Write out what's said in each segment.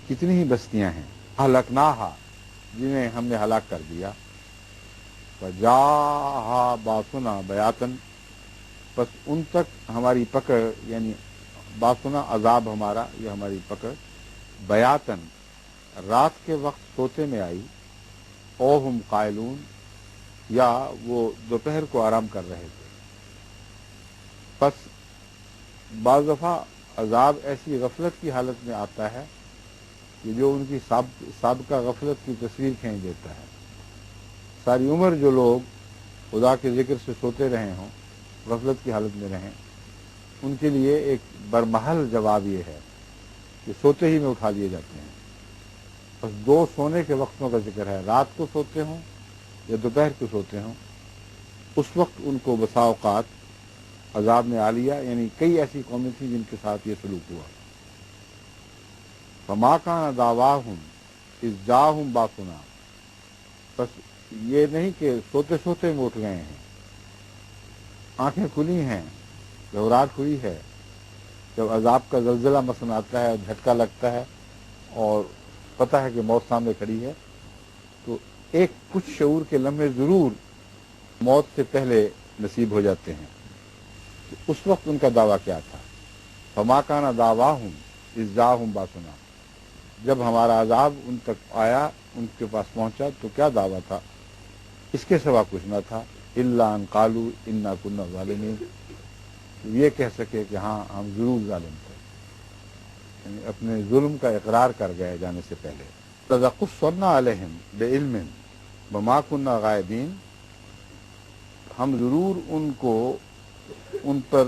کتنی ہی بستیاں ہیں ہلکناہا جنہیں ہم نے ہلاک کر دیا، فجاہا باسنا بیاتن، بس ان تک ہماری پکڑ یعنی باسنا عذاب ہمارا یا ہماری پکڑ بیاتن رات کے وقت سوتے میں آئی، او ہم قائلون یا وہ دوپہر کو آرام کر رہے تھے۔ پس بعض دفعہ عذاب ایسی غفلت کی حالت میں آتا ہے کہ جو ان کی سابقہ غفلت کی تصویر کھینچ دیتا ہے۔ ساری عمر جو لوگ خدا کے ذکر سے سوتے رہے ہوں، غفلت کی حالت میں رہیں، ان کے لیے ایک برمحل جواب یہ ہے کہ سوتے ہی میں اٹھا لیے جاتے ہیں۔ بس دو سونے کے وقتوں کا ذکر ہے، رات کو سوتے ہوں یا دوپہر کو سوتے ہوں، اس وقت ان کو بسا اوقات عذاب میں آ لیا، یعنی کئی ایسی قومیں تھیں جن کے ساتھ یہ سلوک ہوا۔ فما کان دعواہم اذ جاءہم باسنا، بس یہ نہیں کہ سوتے سوتے میں اٹھ گئے ہیں، آنکھیں کھلی ہیں، گھبراہٹ ہوئی ہے، جب عذاب کا زلزلہ مثلا آتا ہے، جھٹکا لگتا ہے اور پتہ ہے کہ موت سامنے کھڑی ہے، تو ایک کچھ شعور کے لمحے ضرور موت سے پہلے نصیب ہو جاتے ہیں۔ تو اس وقت ان کا دعویٰ کیا تھا؟ فما کان دعواہم اذ جاءہم باسنا، جب ہمارا عذاب ان تک آیا، ان کے پاس پہنچا تو کیا دعویٰ تھا؟ اس کے سوا کچھ نہ تھا، الا ان قالوا انا کنا ظالمین، یہ کہہ سکے کہ ہاں ہم ضرور ظالم تھے، یعنی اپنے ظلم کا اقرار کر گئے جانے سے پہلے۔ لَقُصَّنَّا عَلَيْهِمْ بِعِلْمٍ وَمَا كُنَّا غَائِبِينَ، ہم ضرور ان کو ان پر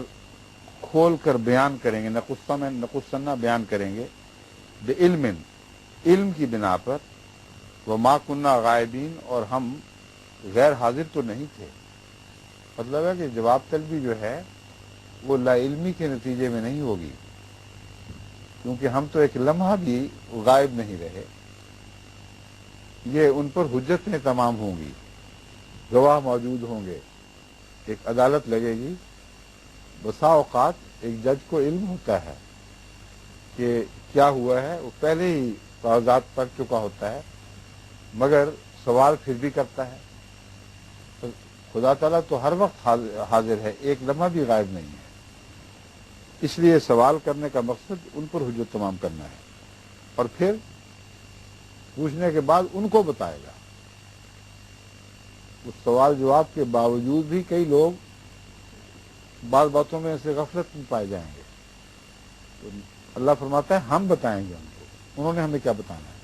کھول کر بیان کریں گے، نقصنا بیان کریں گے، بعلم علم کی بنا پر، وما كنا غائبین اور ہم غیر حاضر تو نہیں تھے۔ مطلب ہے کہ جواب طلبی جو ہے وہ لا علمی کے نتیجے میں نہیں ہوگی، کیونکہ ہم تو ایک لمحہ بھی غائب نہیں رہے، یہ ان پر حجتیں تمام ہوں گی، گواہ موجود ہوں گے، ایک عدالت لگے گی۔ بسا اوقات ایک جج کو علم ہوتا ہے کہ کیا ہوا ہے، وہ پہلے ہی کاغذات پڑھ چکا ہوتا ہے، مگر سوال پھر بھی کرتا ہے۔ تو خدا تعالیٰ تو ہر وقت حاضر ہے، ایک لمحہ بھی غائب نہیں ہے، اس لیے سوال کرنے کا مقصد ان پر حجت تمام کرنا ہے، اور پھر پوچھنے کے بعد ان کو بتائے گا۔ اس سوال جواب کے باوجود بھی کئی لوگ بعض باتوں میں ایسے غفلت میں پائے جائیں گے، تو اللہ فرماتا ہے ہم بتائیں گے ان کو، انہوں نے ہمیں کیا بتانا ہے،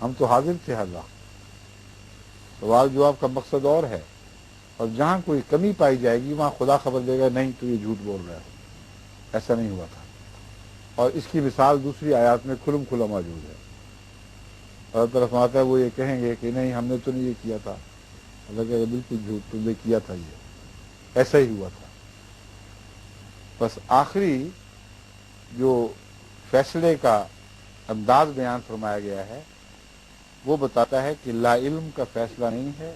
ہم تو حاضر تھے ہر وقت۔ سوال جواب کا مقصد اور ہے، اور جہاں کوئی کمی پائی جائے گی وہاں خدا خبر دے گا نہیں تو یہ جھوٹ بول رہے ہو، ایسا نہیں ہوا تھا۔ اور اس کی مثال دوسری آیات میں کھلم کھلا موجود ہے۔ اللہ تعالیٰ فرماتا ہے وہ یہ کہیں گے کہ نہیں ہم نے تو نہیں یہ کیا تھا، اللہ کہے گا بالکل جھوٹ، تم نے کیا تھا، یہ ایسا ہی ہوا تھا۔ بس آخری جو فیصلے کا انداز بیان فرمایا گیا ہے وہ بتاتا ہے کہ لا علم کا فیصلہ نہیں ہے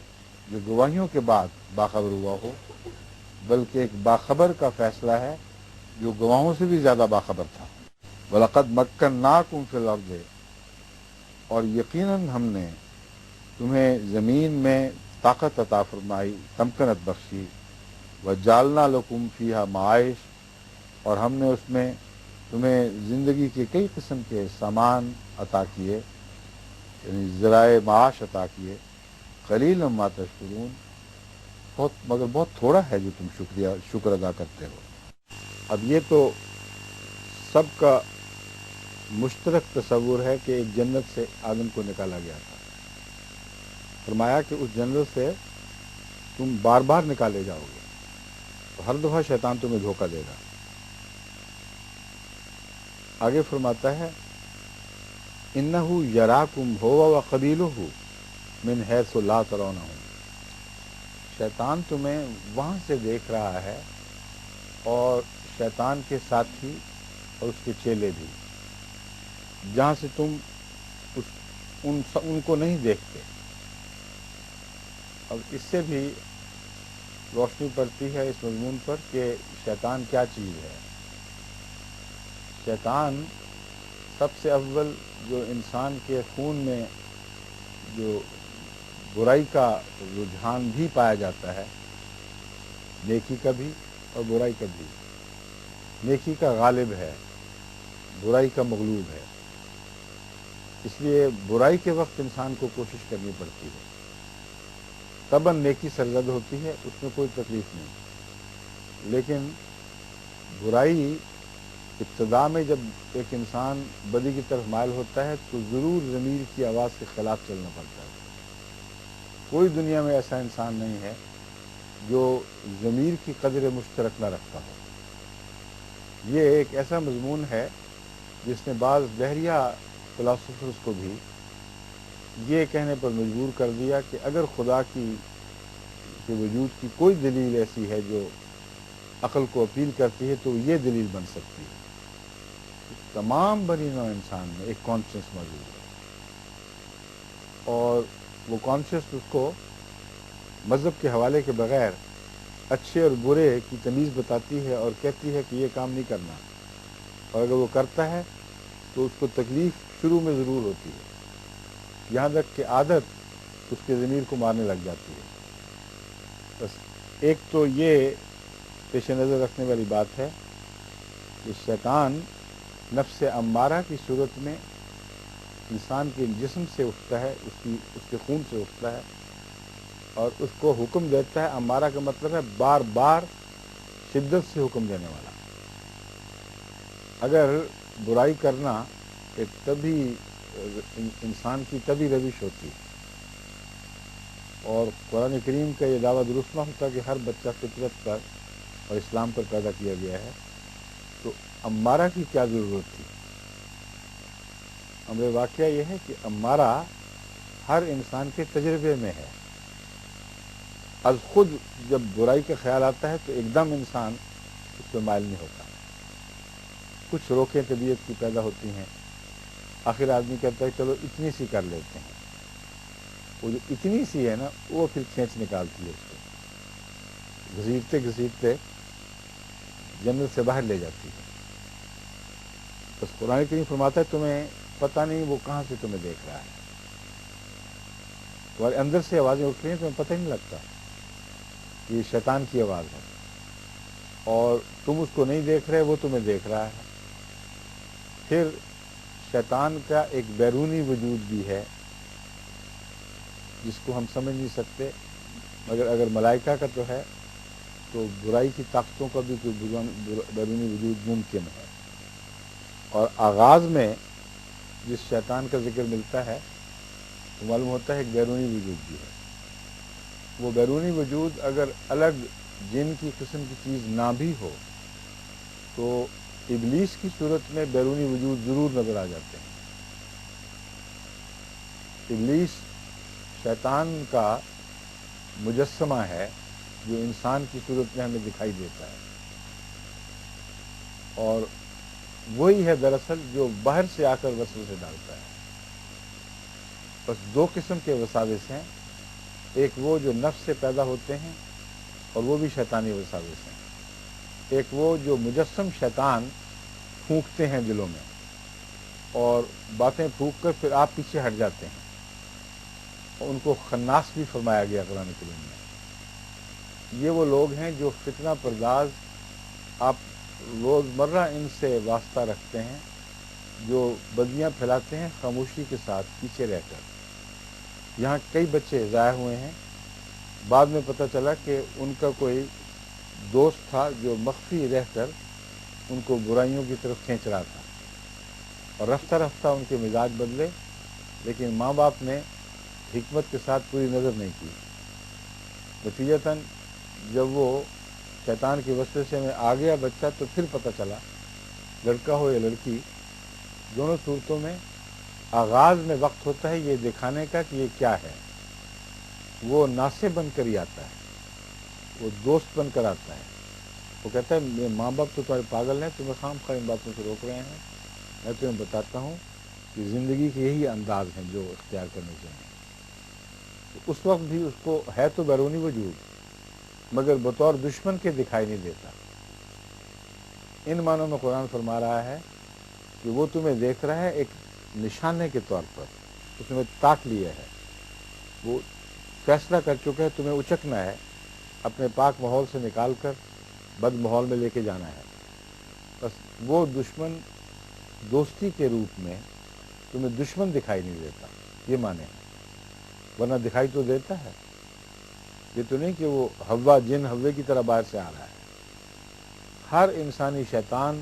جو گواہیوں کے بعد باخبر ہوا ہو، بلکہ ایک باخبر کا فیصلہ ہے جو گواہوں سے بھی زیادہ باخبر تھا۔ وَلَقَدْ مَكَّنَّاكُمْ فِي الْأَرْضِ، اور یقیناً ہم نے تمہیں زمین میں طاقت عطا فرمائی، تمکنت بخشی، وَجَعَلْنَا لَكُمْ فِيهَا مَعَائِشَ، اور ہم نے اس میں تمہیں زندگی کے کئی قسم کے سامان عطا کیے، یعنی ذرائع معاش عطا کیے۔ قلیلا ما تشکرون، مگر بہت تھوڑا ہے جو تم شکر ادا کرتے ہو۔ اب یہ تو سب کا مشترک تصور ہے کہ ایک جنت سے آدم کو نکالا گیا تھا، فرمایا کہ اس جنت سے تم بار بار نکالے جاؤ گے، تو ہر دفعہ شیطان تمہیں دھوکہ دے گا۔ آگے فرماتا ہے انہو یراکم ہوا وقبیلہ من حیث لا ترونہم، شیطان تمہیں وہاں سے دیکھ رہا ہے، اور شیطان کے ساتھی اور اس کے چیلے بھی، جہاں سے تم ان کو نہیں دیکھتے۔ اب اس سے بھی روشنی پڑتی ہے اس مضمون پر کہ شیطان کیا چیز ہے۔ شیطان سب سے اول جو انسان کے خون میں جو برائی کا رجحان بھی پایا جاتا ہے، نیکی کا بھی اور برائی کا بھی، نیکی کا غالب ہے، برائی کا مغلوب ہے، اس لیے برائی کے وقت انسان کو کوشش کرنی پڑتی ہے، طبعاً نیکی سرزد ہوتی ہے، اس میں کوئی تکلیف نہیں، لیکن برائی ابتدا میں جب ایک انسان بدی کی طرف مائل ہوتا ہے تو ضرور ضمیر کی آواز کے خلاف چلنا پڑتا ہے۔ کوئی دنیا میں ایسا انسان نہیں ہے جو ضمیر کی قدر مشترک نہ رکھتا ہو۔ یہ ایک ایسا مضمون ہے جس نے بعض بحریہ فلاسفرز کو بھی یہ کہنے پر مجبور کر دیا کہ اگر خدا کے وجود کی کوئی دلیل ایسی ہے جو عقل کو اپیل کرتی ہے تو یہ دلیل بن سکتی ہے۔ تمام بنی نوع انسان میں ایک کانشیس موجود ہے، اور وہ کانشیس اس کو مذہب کے حوالے کے بغیر اچھے اور برے کی تمیز بتاتی ہے اور کہتی ہے کہ یہ کام نہیں کرنا، اور اگر وہ کرتا ہے تو اس کو تکلیف شروع میں ضرور ہوتی ہے، یہاں تک کہ عادت اس کے ضمیر کو مارنے لگ جاتی ہے۔ بس ایک تو یہ پیش نظر رکھنے والی بات ہے کہ شیطان نفس امارہ کی صورت میں انسان کے جسم سے اٹھتا ہے، اس کے خون سے اٹھتا ہے اور اس کو حکم دیتا ہے۔ امارہ کا مطلب ہے بار بار شدت سے حکم دینے والا۔ اگر برائی کرنا ایک طبی انسان کی طبی روش ہوتی ہے، اور قرآن کریم کا یہ دعویٰ درست نہ ہوتا کہ ہر بچہ فطرت پر اور اسلام پر پیدا کیا گیا ہے، تو امارہ کی کیا ضرورت تھی؟ امر واقعہ یہ ہے کہ امارہ ہر انسان کے تجربے میں ہے۔ از خود جب برائی کا خیال آتا ہے تو ایک دم انسان اس پہ مائل نہیں ہوتا، کچھ روکیں طبیعت کی پیدا ہوتی ہیں، آخر آدمی کہتا ہے چلو اتنی سی کر لیتے ہیں، وہ جو اتنی سی ہے نا وہ پھر کھینچ نکالتی ہے، اس کو گھسیٹتے گھسیٹتے جنت سے باہر لے جاتی ہے۔ بس قرآن کریم فرماتا ہے تمہیں پتہ نہیں وہ کہاں سے تمہیں دیکھ رہا ہے، تمہارے اندر سے آوازیں اٹھ رہی ہیں، تمہیں پتہ ہی نہیں لگتا، یہ شیطان کی آواز ہے، اور تم اس کو نہیں دیکھ رہے، وہ تمہیں دیکھ رہا ہے۔ پھر شیطان کا ایک بیرونی وجود بھی ہے جس کو ہم سمجھ نہیں سکتے، مگر اگر ملائکہ کا تو ہے تو برائی کی طاقتوں کا بھی کوئی بیرونی وجود ممکن ہے۔ اور آغاز میں جس شیطان کا ذکر ملتا ہے تو معلوم ہوتا ہے ایک بیرونی وجود بھی ہے۔ وہ بیرونی وجود اگر الگ جن کی قسم کی چیز نہ بھی ہو تو ابلیس کی صورت میں بیرونی وجود ضرور نظر آ جاتے ہیں۔ ابلیس شیطان کا مجسمہ ہے جو انسان کی صورت میں ہمیں دکھائی دیتا ہے، اور وہی ہے دراصل جو باہر سے آ کر وسوسے ڈالتا ہے۔ بس دو قسم کے وساوس ہیں، ایک وہ جو نفس سے پیدا ہوتے ہیں اور وہ بھی شیطانی وساوس ہیں، ایک وہ جو مجسم شیطان پھونکتے ہیں دلوں میں اور باتیں پھونک کر پھر آپ پیچھے ہٹ جاتے ہیں، ان کو خناس بھی فرمایا گیا قرآن کریم میں۔ یہ وہ لوگ ہیں جو فتنہ پرداز، آپ روزمرہ ان سے واسطہ رکھتے ہیں، جو بدیاں پھیلاتے ہیں خاموشی کے ساتھ پیچھے رہ کر۔ یہاں کئی بچے ضائع ہوئے ہیں، بعد میں پتہ چلا کہ ان کا کوئی دوست تھا جو مخفی رہ کر ان کو برائیوں کی طرف کھینچ رہا تھا، اور رفتہ رفتہ ان کے مزاج بدلے، لیکن ماں باپ نے حکمت کے ساتھ پوری نظر نہیں کی۔ نتیجتاً جب وہ شیطان کے وسوسے میں آ گیا بچہ تو پھر پتہ چلا، لڑکا ہو یا لڑکی، دونوں صورتوں میں آغاز میں وقت ہوتا ہے یہ دکھانے کا کہ یہ کیا ہے۔ وہ ناصح بن کر ہی آتا ہے، وہ دوست بن کر آتا ہے، وہ کہتا ہے میرے ماں باپ تو تمہارے پاگل ہیں، تمہیں خام خواہ ان باتوں سے روک رہے ہیں، میں تمہیں بتاتا ہوں کہ زندگی کے یہی انداز ہیں جو اختیار کرنے چاہیے۔ اس وقت بھی اس کو ہے تو بیرونی وجود، مگر بطور دشمن کے دکھائی نہیں دیتا۔ ان معنوں میں قرآن فرما رہا ہے کہ وہ تمہیں دیکھ رہا ہے ایک نشانے کے طور پر، اس نے تاک لیا ہے، وہ فیصلہ کر چکا ہے تمہیں اچکنا ہے، اپنے پاک ماحول سے نکال کر بد ماحول میں لے کے جانا ہے۔ بس وہ دشمن دوستی کے روپ میں تمہیں دشمن دکھائی نہیں دیتا، یہ مانے، ورنہ دکھائی تو دیتا ہے۔ یہ تو نہیں کہ وہ ہوا جن ہوے کی طرح باہر سے آ رہا ہے۔ ہر انسانی شیطان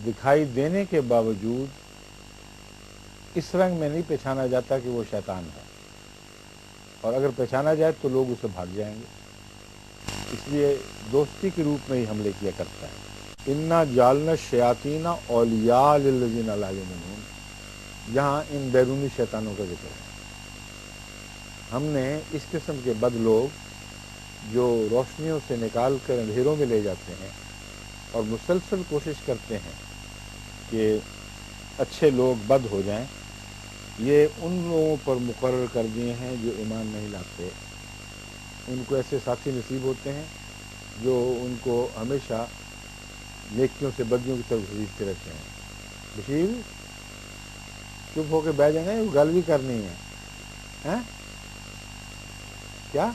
دکھائی دینے کے باوجود اس رنگ میں نہیں پہچانا جاتا کہ وہ شیطان ہے، اور اگر پہچانا جائے تو لوگ اسے بھاگ جائیں گے، اس لیے دوستی کے روپ میں ہی حملے کیا کرتا ہے۔ انا جالنا الشیاطین اولیاء للذین لا یؤمنون، یہاں ان بیرونی شیطانوں کا ذکر ہے۔ ہم نے اس قسم کے بد لوگ جو روشنیوں سے نکال کر اندھیروں میں لے جاتے ہیں اور مسلسل کوشش کرتے ہیں کہ اچھے لوگ بد ہو جائیں، یہ ان لوگوں پر مقرر کر دیے ہیں جو ایمان نہیں لاتے۔ ان کو ایسے ساتھی نصیب ہوتے ہیں جو ان کو ہمیشہ نیکیوں سے بدیوں کی طرف بھیجتے رہتے ہیں۔ بشیر چپ ہو کے بیٹھ جائیں گے، گل بھی کرنی ہے، ہیں کیا؟